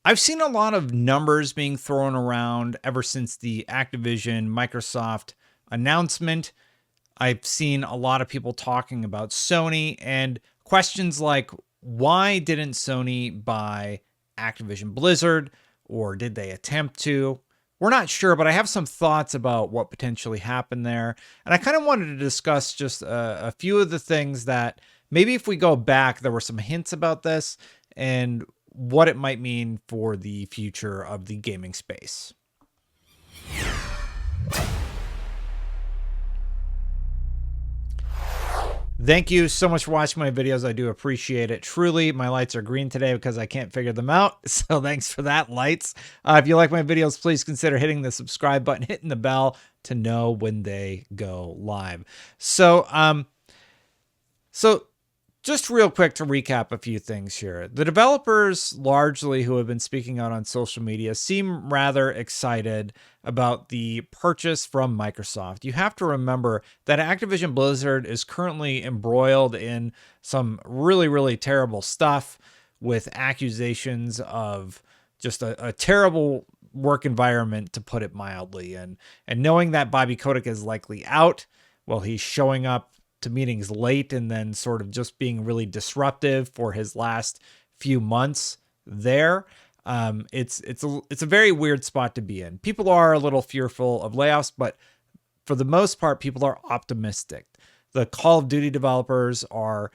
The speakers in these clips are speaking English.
I've seen a lot of numbers being thrown around ever since the Activision Microsoft announcement. I've seen a lot of people talking about Sony and questions like, why didn't Sony buy Activision Blizzard, or did they attempt to? We're not sure, but I have some thoughts about what potentially happened there. And I kind of wanted to discuss just a few of the things that maybe if we go back, there were some hints about this and what it might mean for the future of the gaming space. Thank you so much for watching my videos. I do appreciate it. Truly, my lights are green today because I can't figure them out. So thanks for that, lights. If you like my videos, please consider hitting the subscribe button, hitting the bell to know when they go live. So just real quick to recap a few things here. The developers largely who have been speaking out on social media seem rather excited about the purchase from Microsoft. You have to remember that Activision Blizzard is currently embroiled in some really, really terrible stuff with accusations of just a terrible work environment, to put it mildly. And knowing that Bobby Kotick is likely out, well, he's showing up to meetings late and then sort of just being really disruptive for his last few months there. It's a very weird spot to be in. People are a little fearful of layoffs, but for the most part, people are optimistic. The Call of Duty developers are,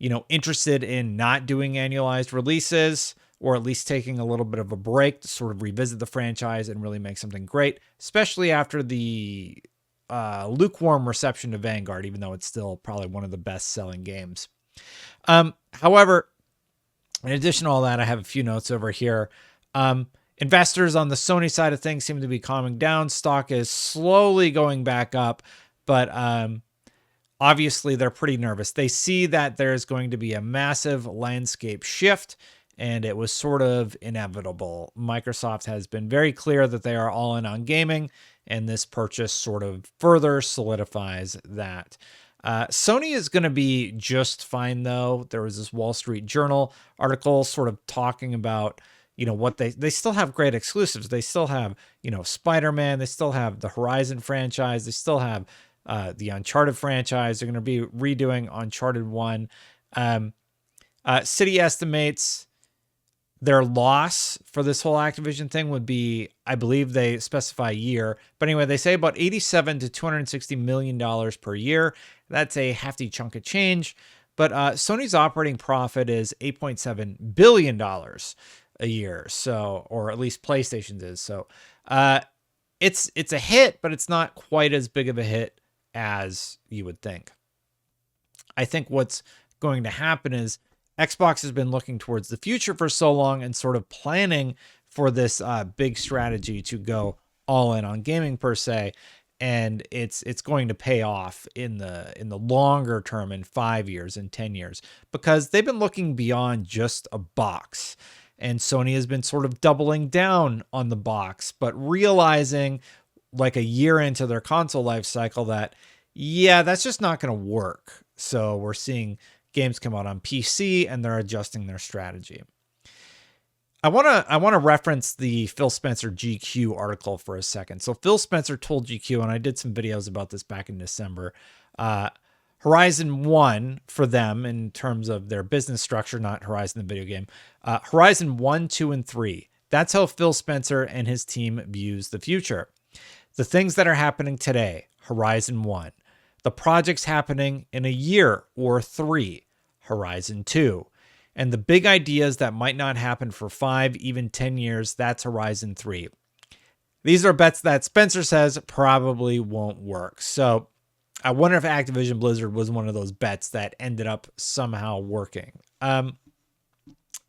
interested in not doing annualized releases, or at least taking a little bit of a break to sort of revisit the franchise and really make something great, especially after the lukewarm reception to Vanguard, even though it's still probably one of the best-selling games. However, in addition to all that, I have a few notes over here. Investors on the Sony side of things seem to be calming down. Stock is slowly going back up, but obviously they're pretty nervous. They see that there's going to be a massive landscape shift, and it was sort of inevitable. Microsoft has been very clear that they are all in on gaming, and this purchase sort of further solidifies that. Sony is going to be just fine, though. There was this Wall Street Journal article sort of talking about, what they still have great exclusives. They still have, Spider-Man. They still have the Horizon franchise. They still have the Uncharted franchise. They're going to be redoing Uncharted 1. City estimates their loss for this whole Activision thing would be, I believe they specify a year, but anyway, they say about $87 to $260 million per year. That's a hefty chunk of change, but Sony's operating profit is $8.7 billion a year, so, or at least PlayStation's is. So it's a hit, but it's not quite as big of a hit as you would think. I think what's going to happen is Xbox has been looking towards the future for so long and sort of planning for this big strategy to go all in on gaming per se, and it's going to pay off in the longer term, in 5 years and 10 years, because they've been looking beyond just a box, and Sony has been sort of doubling down on the box, but realizing like a year into their console life cycle that, yeah, that's just not going to work. So we're seeing games come out on PC, and they're adjusting their strategy. I want to reference the Phil Spencer GQ article for a second. So Phil Spencer told GQ, and I did some videos about this back in December, Horizon 1 for them in terms of their business structure, not Horizon the video game, Horizon 1, 2, and 3. That's how Phil Spencer and his team views the future. The things that are happening today, Horizon 1. The project's happening in a year or 3, Horizon 2. And the big ideas that might not happen for 5, even 10 years, that's Horizon 3. These are bets that Spencer says probably won't work. So I wonder if Activision Blizzard was one of those bets that ended up somehow working. And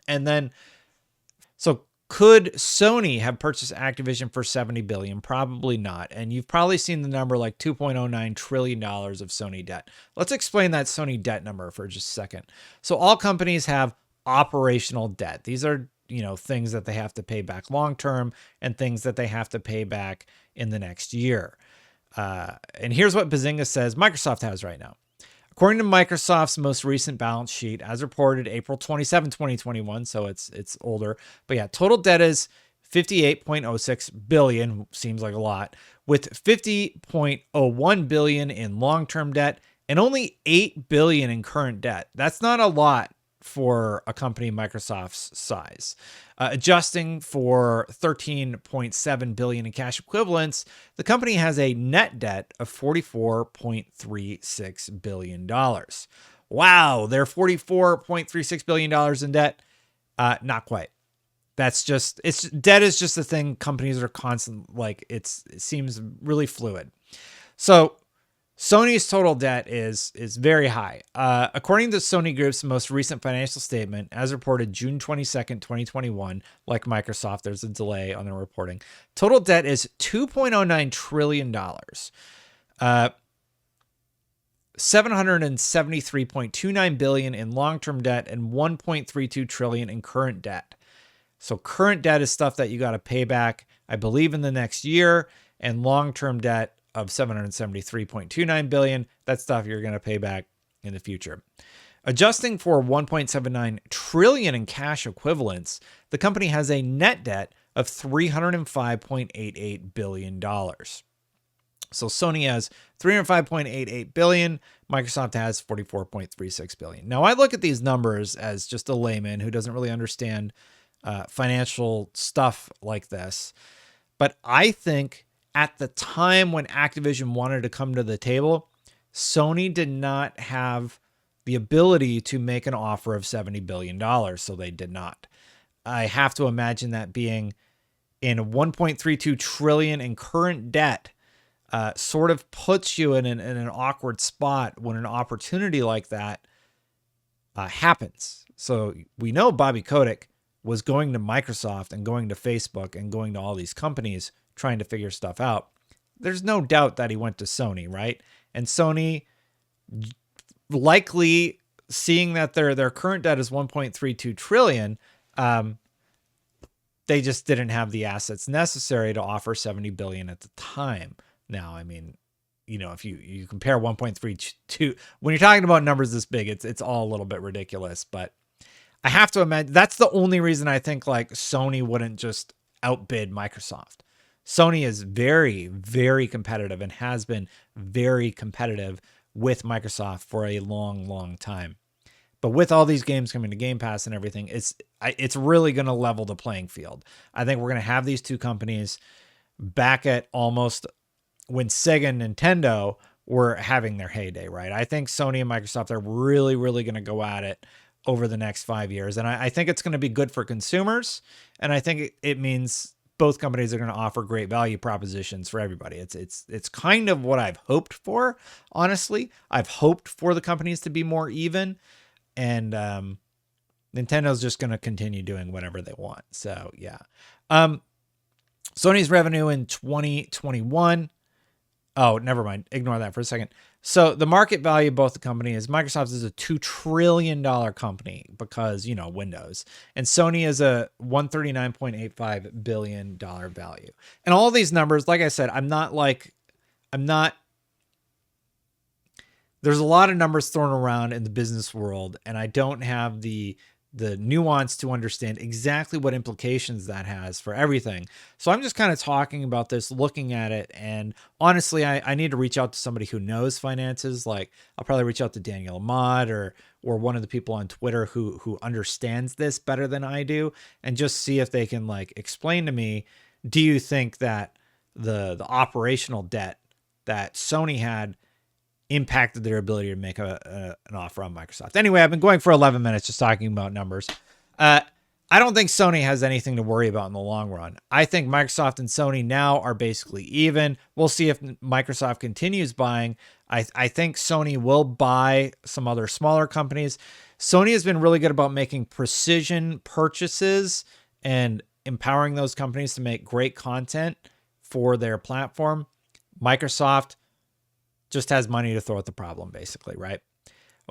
then, so could Sony have purchased Activision for $70 billion? Probably not. And you've probably seen the number like $2.09 trillion of Sony debt. Let's explain that Sony debt number for just a second. So all companies have operational debt. These are, things that they have to pay back long-term and things that they have to pay back in the next year. And here's what Bazinga says Microsoft has right now. According to Microsoft's most recent balance sheet, as reported April 27, 2021, so it's older, but yeah, total debt is 58.06 billion, seems like a lot, with 50.01 billion in long-term debt and only 8 billion in current debt. That's not a lot for a company Microsoft's size. Adjusting for 13.7 billion in cash equivalents, the company has a net debt of $44.36 billion. Wow, they're $44.36 billion in debt. Not quite. That's just, debt is just a thing companies are constant, like it seems really fluid. So Sony's total debt is very high. According to Sony Group's most recent financial statement, as reported June 22nd, 2021, like Microsoft, there's a delay on their reporting. Total debt is $2.09 trillion, 773.29 billion in long-term debt, and 1.32 trillion in current debt. So current debt is stuff that you got to pay back, I believe, in the next year, and long-term debt of 773.29 billion. That's stuff you're going to pay back in the future. Adjusting for 1.79 trillion in cash equivalents, the company has a net debt of $305.88 billion. So Sony has 305.88 billion. Microsoft has 44.36 billion. Now I look at these numbers as just a layman who doesn't really understand financial stuff like this. But I think at the time when Activision wanted to come to the table, Sony did not have the ability to make an offer of $70 billion, so they did not. I have to imagine that being in 1.32 trillion in current debt sort of puts you in an awkward spot when an opportunity like that happens. So we know Bobby Kotick was going to Microsoft and going to Facebook and going to all these companies trying to figure stuff out. There's no doubt that he went to Sony, right? And Sony, likely seeing that their current debt is 1.32 trillion, they just didn't have the assets necessary to offer 70 billion at the time. Now, I mean, you know, if you compare 1.32, when you're talking about numbers this big, it's all a little bit ridiculous. But I have to imagine that's the only reason I think like Sony wouldn't just outbid Microsoft. Sony is very, very competitive and has been very competitive with Microsoft for a long, long time. But with all these games coming to Game Pass and everything, it's really going to level the playing field. I think we're going to have these two companies back at almost when Sega and Nintendo were having their heyday, right? I think Sony and Microsoft are really, really going to go at it over the next 5 years. And I think it's going to be good for consumers. And I think it means both companies are going to offer great value propositions for everybody. It's kind of what I've hoped for, honestly. I've hoped for the companies to be more even, and Nintendo's just going to continue doing whatever they want. So yeah. Sony's revenue in 2021. Oh, never mind. Ignore that for a second. So the market value of both the companies, Microsoft is a $2 trillion company because, you know, Windows, and Sony is a $139.85 billion value. And all these numbers, like I said, there's a lot of numbers thrown around in the business world, and I don't have the nuance to understand exactly what implications that has for everything. So I'm just kind of talking about this, looking at it. And honestly, I need to reach out to somebody who knows finances. Like I'll probably reach out to Daniel Ahmad or one of the people on Twitter who understands this better than I do, and just see if they can like explain to me, do you think that the operational debt that Sony had impacted their ability to make an offer on Microsoft? Anyway, I've been going for 11 minutes just talking about numbers. I don't think Sony has anything to worry about in the long run. I think Microsoft and Sony now are basically even. We'll see if Microsoft continues buying. I think Sony will buy some other smaller companies. Sony has been really good about making precision purchases and empowering those companies to make great content for their platform. Microsoft just has money to throw at the problem, basically, right?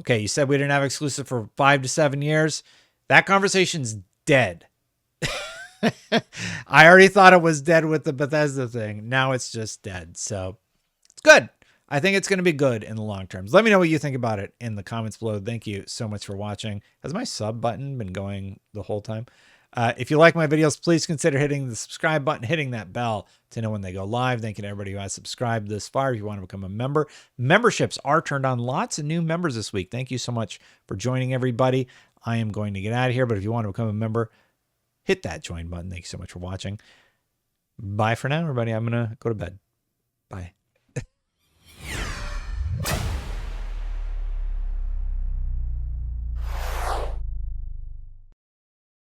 Okay, you said we didn't have exclusive for 5 to 7 years. That conversation's dead. I already thought it was dead with the Bethesda thing. Now it's just dead. So it's good. I think it's going to be good in the long term. Let me know what you think about it in the comments below. Thank you so much for watching. Has my sub button been going the whole time? If you like my videos, please consider hitting the subscribe button, hitting that bell to know when they go live. Thank you to everybody who has subscribed this far. If you want to become a member, memberships are turned on. Lots of new members this week. Thank you so much for joining, everybody. I am going to get out of here, but if you want to become a member, hit that join button. Thank you so much for watching. Bye for now, everybody. I'm going to go to bed.